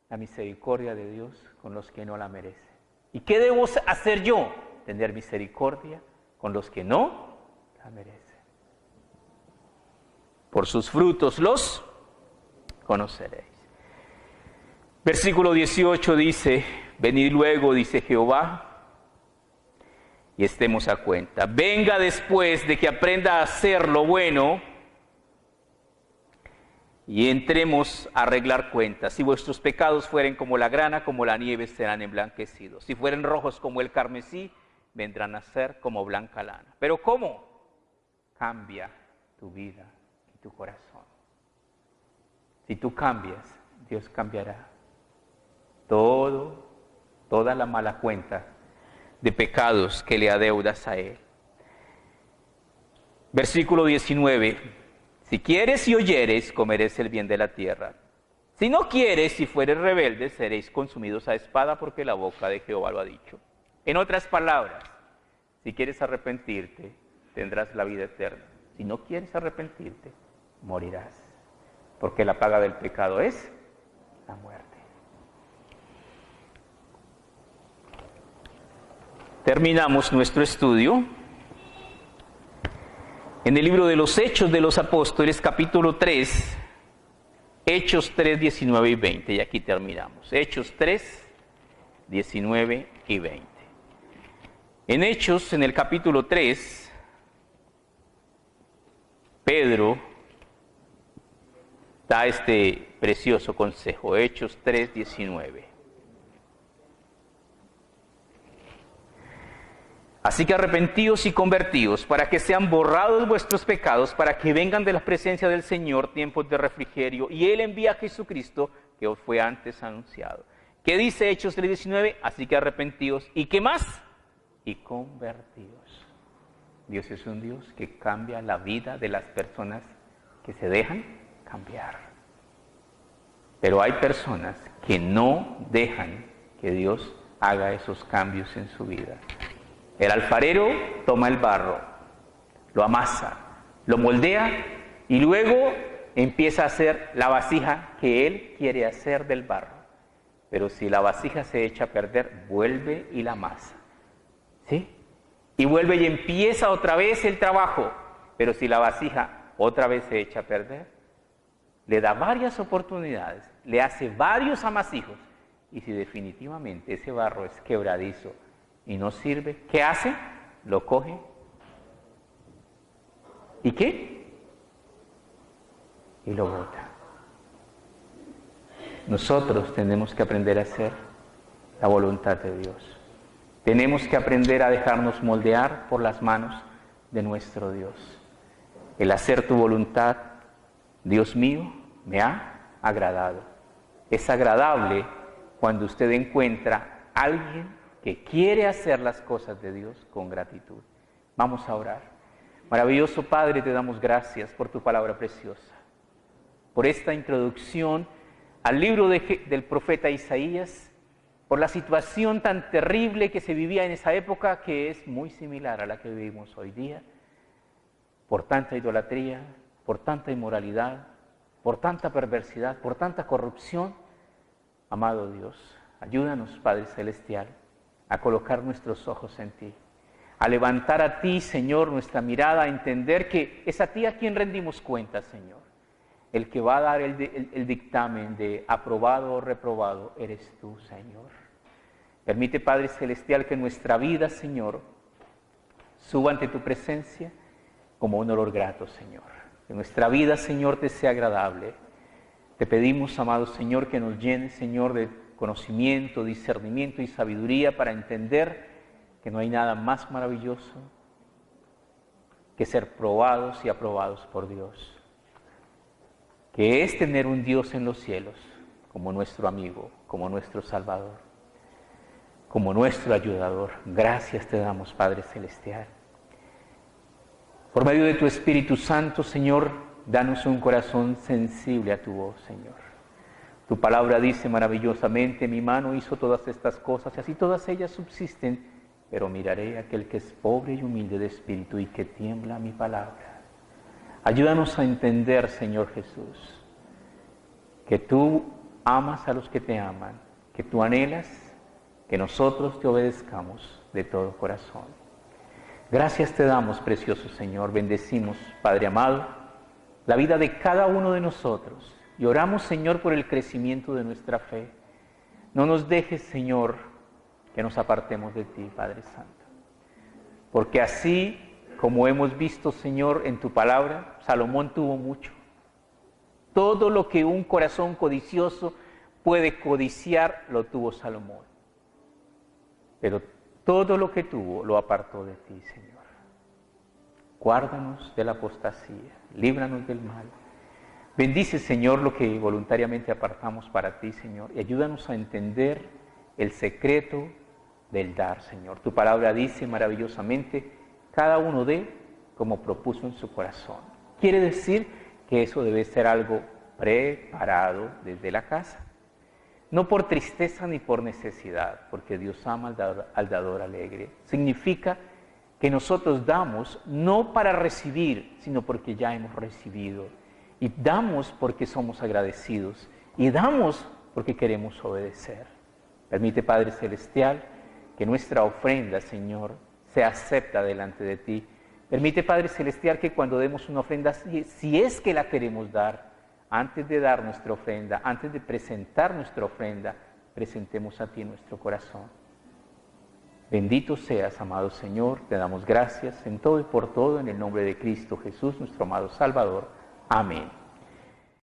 La misericordia de Dios con los que no la merecen. ¿Y qué debo hacer yo? Tener misericordia con los que no la merecen. Por sus frutos los conoceréis. Versículo 18 dice, venid luego, dice Jehová, y estemos a cuenta. Venga después de que aprenda a hacer lo bueno y entremos a arreglar cuentas. Si vuestros pecados fueren como la grana, como la nieve serán emblanquecidos. Si fueren rojos como el carmesí, vendrán a ser como blanca lana. Pero ¿cómo? Cambia tu vida y tu corazón. Si tú cambias, Dios cambiará toda la mala cuenta de pecados que le adeudas a Él. Versículo 19. Si quieres y oyeres, comeréis el bien de la tierra. Si no quieres, si fueres rebeldes, seréis consumidos a espada, porque la boca de Jehová lo ha dicho. En otras palabras, si quieres arrepentirte, tendrás la vida eterna. Si no quieres arrepentirte, morirás. Porque la paga del pecado es la muerte. Terminamos nuestro estudio en el libro de los Hechos de los Apóstoles, capítulo 3, Hechos 3, 19 y 20. Y aquí terminamos. Hechos 3, 19 y 20. En Hechos, en el capítulo 3, Pedro da este precioso consejo. Hechos 3, 19. Así que arrepentíos y convertíos, para que sean borrados vuestros pecados, para que vengan de la presencia del Señor tiempos de refrigerio, y Él envía a Jesucristo, que os fue antes anunciado. ¿Qué dice Hechos 3:19? Así que arrepentíos, ¿y qué más? Y convertíos. Dios es un Dios que cambia la vida de las personas que se dejan cambiar. Pero hay personas que no dejan que Dios haga esos cambios en su vida. El alfarero toma el barro, lo amasa, lo moldea y luego empieza a hacer la vasija que él quiere hacer del barro. Pero si la vasija se echa a perder, vuelve y la amasa. ¿Sí? Y vuelve y empieza otra vez el trabajo. Pero si la vasija otra vez se echa a perder, le da varias oportunidades, le hace varios amasijos. Y si definitivamente ese barro es quebradizo y no sirve, ¿qué hace? Lo coge. ¿Y qué? Y lo bota. Nosotros tenemos que aprender a hacer la voluntad de Dios. Tenemos que aprender a dejarnos moldear por las manos de nuestro Dios. El hacer tu voluntad, Dios mío, me ha agradado. Es agradable cuando usted encuentra a alguien que quiere hacer las cosas de Dios con gratitud. Vamos a orar. Maravilloso Padre, te damos gracias por tu palabra preciosa, por esta introducción al libro del profeta Isaías, por la situación tan terrible que se vivía en esa época, que es muy similar a la que vivimos hoy día, por tanta idolatría, por tanta inmoralidad, por tanta perversidad, por tanta corrupción. Amado Dios, ayúdanos, Padre Celestial, a colocar nuestros ojos en ti, a levantar a ti, Señor, nuestra mirada, a entender que es a ti a quien rendimos cuentas, Señor. El que va a dar el dictamen de aprobado o reprobado eres tú, Señor. Permite, Padre Celestial, que nuestra vida, Señor, suba ante tu presencia como un olor grato, Señor. Que nuestra vida, Señor, te sea agradable. Te pedimos, amado Señor, que nos llenes, Señor, de conocimiento, discernimiento y sabiduría para entender que no hay nada más maravilloso que ser probados y aprobados por Dios. Que es tener un Dios en los cielos como nuestro amigo, como nuestro Salvador, como nuestro ayudador. Gracias te damos, Padre Celestial. Por medio de tu Espíritu Santo, Señor, danos un corazón sensible a tu voz, Señor. Tu palabra dice maravillosamente, mi mano hizo todas estas cosas, y así todas ellas subsisten, pero miraré a aquel que es pobre y humilde de espíritu y que tiembla a mi palabra. Ayúdanos a entender, Señor Jesús, que tú amas a los que te aman, que tú anhelas que nosotros te obedezcamos de todo corazón. Gracias te damos, precioso Señor. Bendecimos, Padre amado, la vida de cada uno de nosotros y oramos, Señor, por el crecimiento de nuestra fe. No nos dejes, Señor, que nos apartemos de ti, Padre Santo, porque así como hemos visto, Señor, en tu palabra, Salomón tuvo mucho. Todo lo que un corazón codicioso puede codiciar, lo tuvo Salomón. Pero todo lo que tuvo, lo apartó de ti, Señor. Guárdanos de la apostasía, líbranos del mal. Bendice, Señor, lo que voluntariamente apartamos para ti, Señor, y ayúdanos a entender el secreto del dar, Señor. Tu palabra dice maravillosamente, cada uno dé como propuso en su corazón. Quiere decir que eso debe ser algo preparado desde la casa. No por tristeza ni por necesidad, porque Dios ama al dador alegre. Significa que nosotros damos no para recibir, sino porque ya hemos recibido. Y damos porque somos agradecidos. Y damos porque queremos obedecer. Permite, Padre Celestial, que nuestra ofrenda, Señor, se acepta delante de ti. Permite, Padre Celestial, que cuando demos una ofrenda, si es que la queremos dar, antes de dar nuestra ofrenda, antes de presentar nuestra ofrenda, presentemos a ti nuestro corazón. Bendito seas, amado Señor, te damos gracias en todo y por todo, en el nombre de Cristo Jesús, nuestro amado Salvador. Amén.